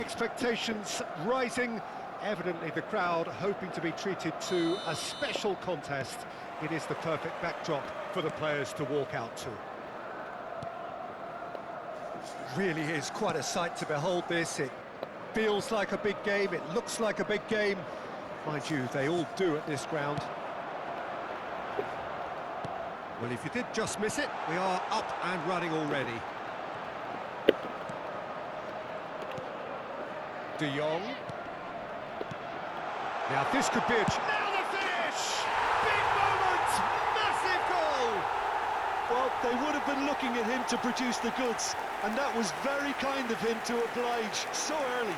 Expectations rising, evidently the crowd hoping to be treated to a special contest. It is the perfect backdrop for the players to walk out to. Really is quite a sight to behold this. It feels like a big game, it looks like a big game. Mind you, they all do at this ground. Well, if you did just miss it, we are up and running already. De Jong. Now this could be a... Now the finish! Big moment! Massive goal! Well, they would have been looking at him to produce the goods, and that was very kind of him to oblige so early.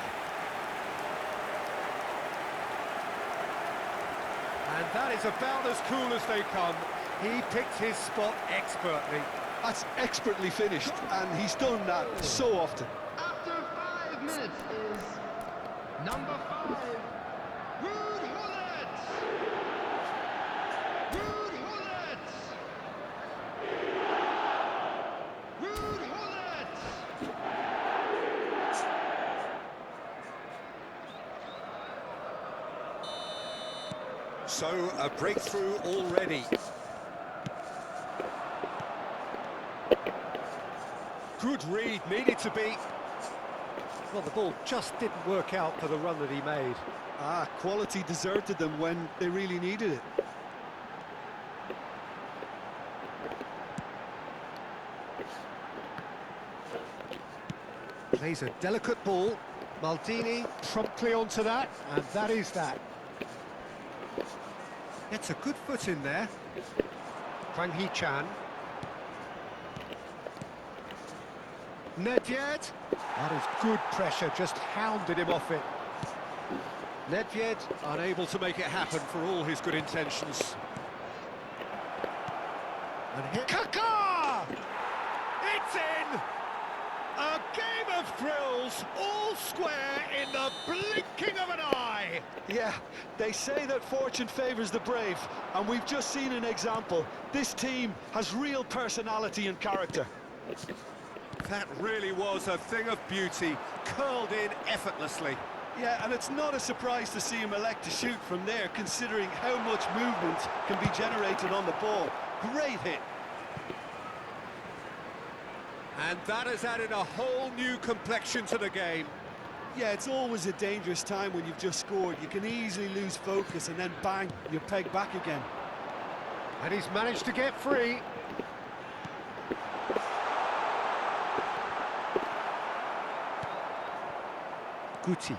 And that is about as cool as they come. He picked his spot expertly. That's expertly finished, and he's done that so often. After 5 minutes is number 5, Ruud Gullit. Ruud Gullit. Ruud Gullit. So, a breakthrough already. Good read, needed to be. Well, the ball just didn't work out for the run that he made. Quality deserted them when they really needed it. Plays a delicate ball. Maldini promptly onto that, and that is that. Gets a good foot in there. Hwang Hee-chan. Nedved. That is good pressure, just hounded him off it. Nedved unable to make it happen for all his good intentions. And here... Kaká! It's in! A game of thrills, all square in the blinking of an eye! Yeah, they say that fortune favours the brave, and we've just seen an example. This team has real personality and character. That really was a thing of beauty, curled in effortlessly. Yeah, and it's not a surprise to see him elect to shoot from there, considering how much movement can be generated on the ball. Great hit. And that has added a whole new complexion to the game. Yeah, it's always a dangerous time when you've just scored. You can easily lose focus and then bang, you're pegged back again. And he's managed to get free. Guti.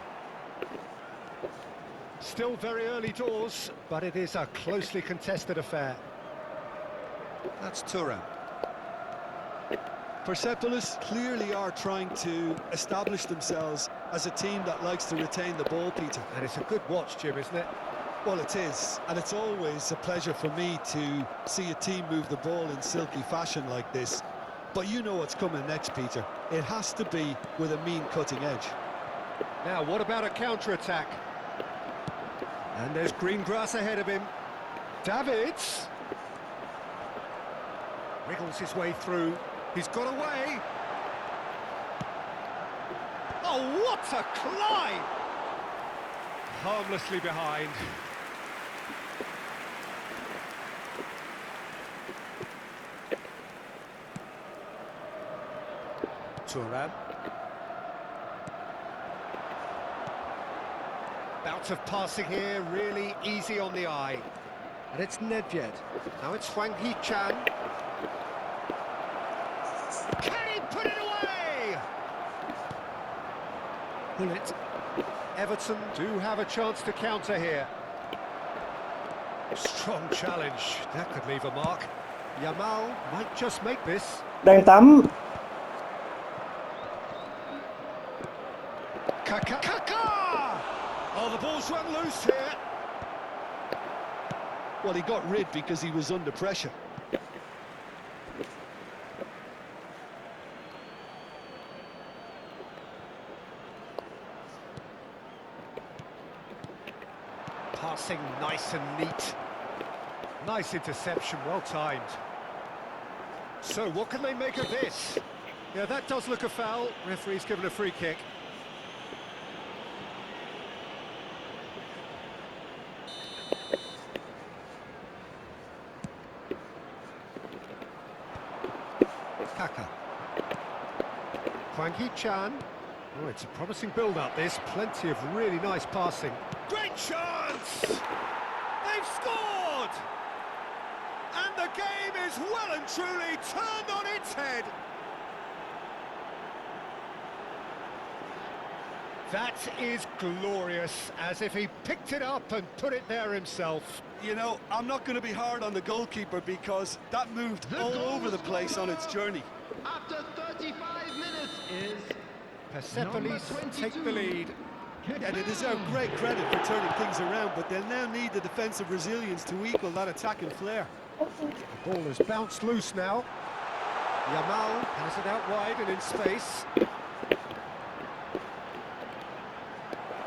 Still very early doors, but it is a closely contested affair. That's Thuram. Persepolis clearly are trying to establish themselves as a team that likes to retain the ball, Peter. And it's a good watch, Jim, isn't it? Well, it is, and it's always a pleasure for me to see a team move the ball in silky fashion like this. But you know what's coming next, Peter. It has to be with a mean cutting edge. Now, what about a counter-attack? And there's green grass ahead of him. Davids! Wriggles his way through. He's got away. Oh, what a climb! Harmlessly behind. Thuram. Bout of passing here, really easy on the eye. And it's Nedved. Now it's Hwang Hee-chan. Can he put it away? Gullit. Everton do have a chance to counter here. Strong challenge. That could leave a mark. Yamal might just make this. Đang tắm. Kaká! Oh, the ball's run loose here. Well, he got rid because he was under pressure. Passing nice and neat. Nice interception, well timed. So, what can they make of this? Yeah, that does look a foul. Referee's given a free kick. Hwang Hee-chan. Oh, it's a promising build-up, this. Plenty of really nice passing. Great chance! They've scored! And the game is well and truly turned on its head. That is glorious, as if he picked it up and put it there himself. You know, I'm not going to be hard on the goalkeeper because that moved The all goal over the place scorer on its journey. After 35 minutes is Persepolis Number take 22. the lead. And they deserve great credit for turning things around, but they'll now need the defensive resilience to equal that attacking flair. The ball has bounced loose now. Yamal has it out wide and in space.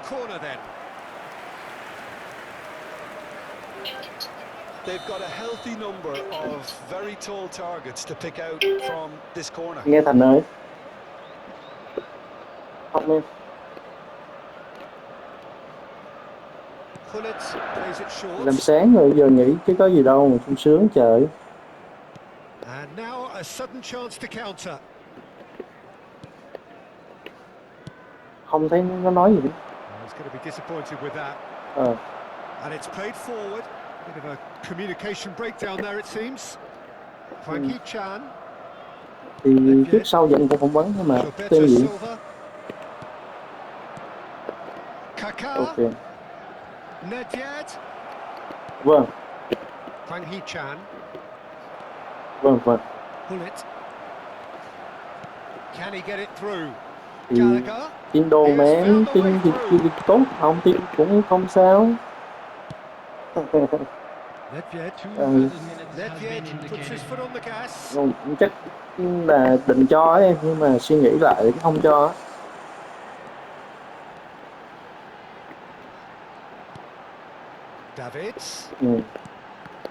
Corner then. They've got a healthy number of very tall targets to pick out from this corner. Nghe Thành ơi. Không em. Pullet plays it short. Làm sáng rồi giờ nghỉ chứ có gì đâu mà sung sướng trời. And now a sudden chance to counter. Không thấy nó nói gì nữa. He's going to be disappointed with that. And it's played forward. Bit of a communication breakdown there, it seems. Hwang Hee-chan. Thì trước sau vẫn cũng phỏng vấn thôi mà. Roberto Tên gì? Silva. Kaká. Ok. Nedved. Vâng, Hwang Hee-chan. vâng. Pullet. Can he get it through? Thì Gallagher. Tiên đồ mẹ, Tiên thì tốt, không Tiên cũng không sao. Nedved. Nedved puts his foot on the gas. Không, chắc là định cho ấy, nhưng mà suy nghĩ lại thì không cho. Davids. Ừ.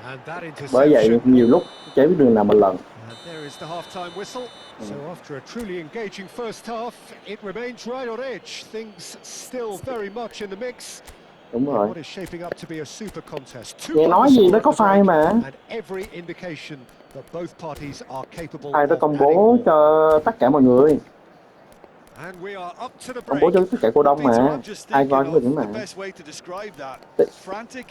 And that Bởi vậy interception. nhiều lúc chả biết đường nào mà lần. And there is the half-time whistle. So after a truly engaging first half, it remains right on edge. Things still very much in the mix. Đúng rồi. What is shaping up to be a super contest. Nghe nói gì nó có file mà. And every indication that both parties are capable File đó of công adding bố more. cho tất cả mọi người. And we are up to the Công bố break. cho tất cả cổ đông Peter, mà. I'm just Ai coi thinking cũng được of mà. the best way to describe that. Frantic,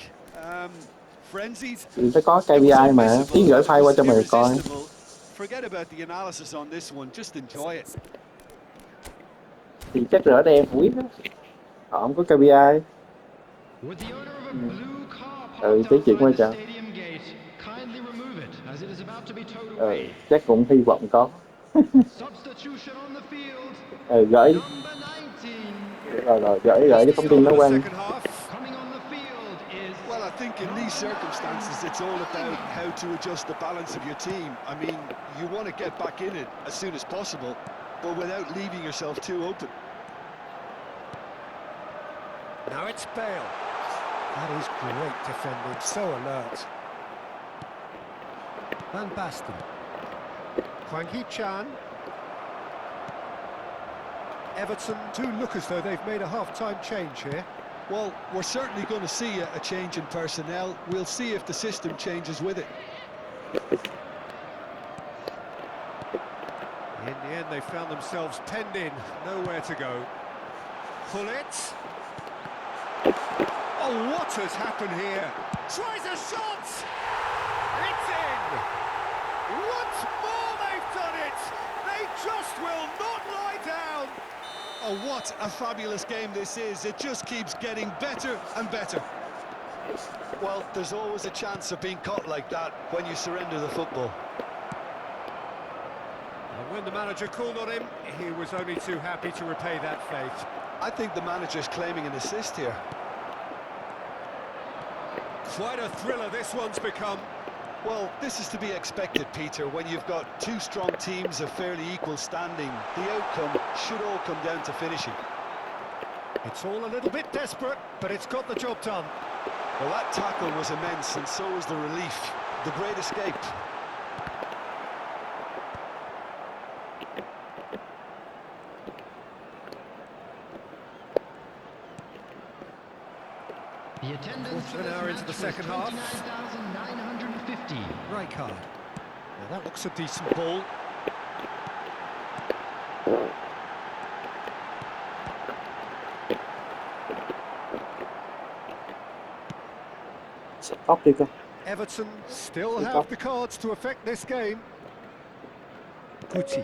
frenzied. Thì phải có It was KPI mà. unmissable, Tí gửi it file qua was cho mày coi. irresistible. Forget about the analysis on this one, just enjoy it. Thì chắc rửa đen không biết á. Họ không có KPI. with the owner of a blue car Ừ, parked tí chuyện outside qua the chợ. stadium gate. Kindly remove it as it is about to be towed Ừ, away. chắc cũng hy vọng có. Substitution on the field. Ừ, gửi. Number 19. Rồi, gửi cho thông tin nó The quan. second half. Coming on the field is Well, I think in these circumstances, it's all about how to adjust the balance of your team. I mean, you want to get back in it as soon as possible, but without leaving yourself too open. Now it's Bale. That is great defending, so alert. Van Basten. Hwang Hee-chan. Everton do look as though they've made a half-time change here. Well, we're certainly going to see a change in personnel. We'll see if the system changes with it. In the end, they found themselves penned in, nowhere to go. Pullet. Oh, what has happened here? Tries a shot! It's in! Once more they've done it! They just will not lie down! Oh, what a fabulous game this is. It just keeps getting better and better. Well, there's always a chance of being caught like that when you surrender the football. And when the manager called on him, he was only too happy to repay that fate. I think the manager's claiming an assist here. Quite a thriller this one's become. Well, this is to be expected, Peter. When you've got two strong teams of fairly equal standing, the outcome should all come down to finishing. It's all a little bit desperate, but it's got the job done. Well, that tackle was immense, and so was the relief. The great escape. the attendance for Quarter of an this hour into match the was second half. 29,950. Right card. Now that looks a decent ball. Tóc đi cơ. Everton still have the cards to affect this game. Guti.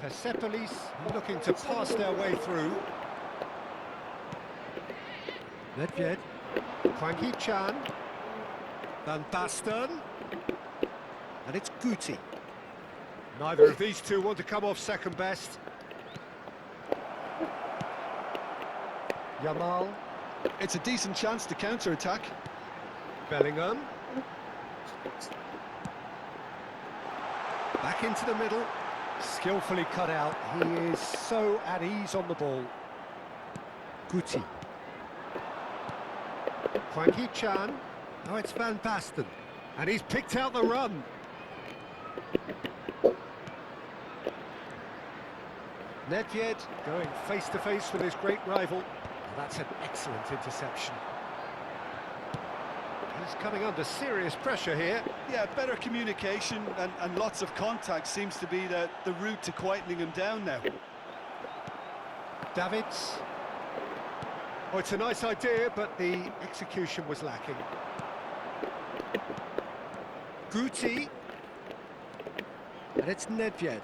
Persepolis looking to pass their way through. Nedved. Hwang Hee-chan. Van Basten. And it's Guti. Neither of these two want to come off second best. Yamal. It's a decent chance to counter-attack. Bellingham. Back into the middle. Skillfully cut out. He is so at ease on the ball. Guti. Hwang Hee-chan. Oh, it's Van Basten. And he's picked out the run. Nedved going face-to-face with his great rival. That's an excellent interception. He's coming under serious pressure here. Yeah, better communication and lots of contact seems to be the route to quietening him down now. Davids. Oh, it's a nice idea, but the execution was lacking. Guti. And it's Nedved.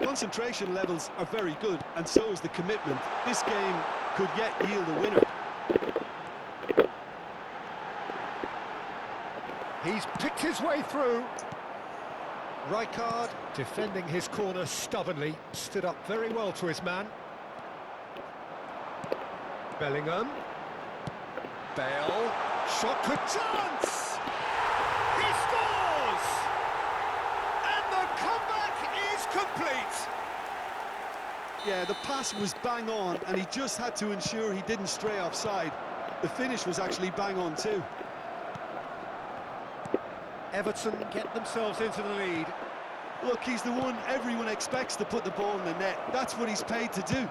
Concentration levels are very good, and so is the commitment. This game could yet yield a winner. He's picked his way through. Rijkaard defending his corner stubbornly, stood up very well to his man. Bellingham. Bale. Shot, good chance! He scores! And the comeback is complete! Yeah, the pass was bang on, and he just had to ensure he didn't stray offside. The finish was actually bang on too. Everton get themselves into the lead. Look, he's the one everyone expects to put the ball in the net. That's what he's paid to do.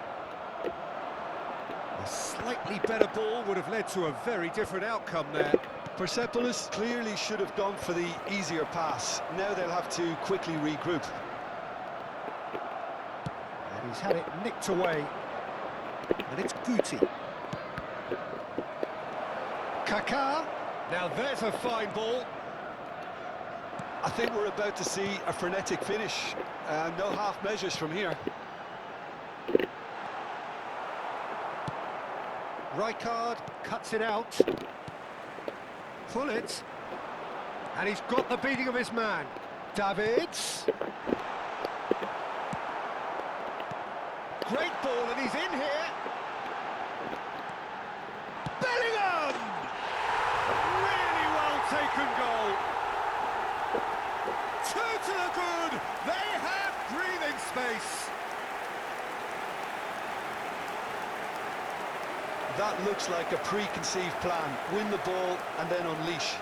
A slightly better ball would have led to a very different outcome there. Persepolis clearly should have gone for the easier pass. Now they'll have to quickly regroup. And he's had it nicked away. And it's Guti. Kaká. Now there's a fine ball. I think we're about to see a frenetic finish. No half measures from here. Rijkaard cuts it out. Pullet. And he's got the beating of his man. Davids. Great ball, and he's in here. Bellingham! Really well taken goal. Two to the good. They have breathing space. That looks like a preconceived plan. Win the ball and then unleash.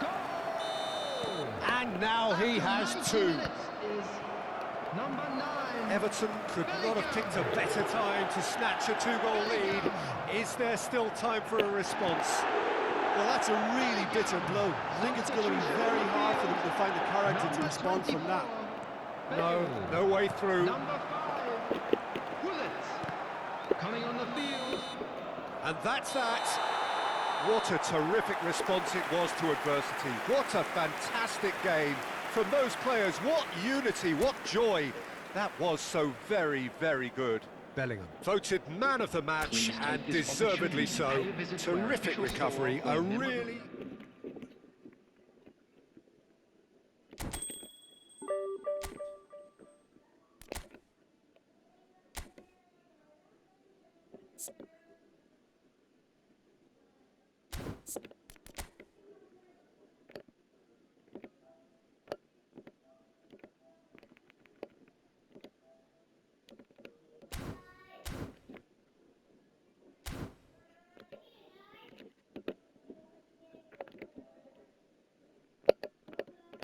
Goal! And now he has two. Is number 9. Everton could not have picked a better time to snatch a two-goal lead. Is there still time for a response? Well, that's a really bitter blow. I think it's going to be very hard for them to find the character to respond from that. No way through. Number 5. Pullet. Coming on the field. And that's that. What a terrific response it was to adversity. What a fantastic game from those players. What unity, what joy. That was so very, very good. Bellingham voted man of the match, and deservedly so. Terrific recovery, a really...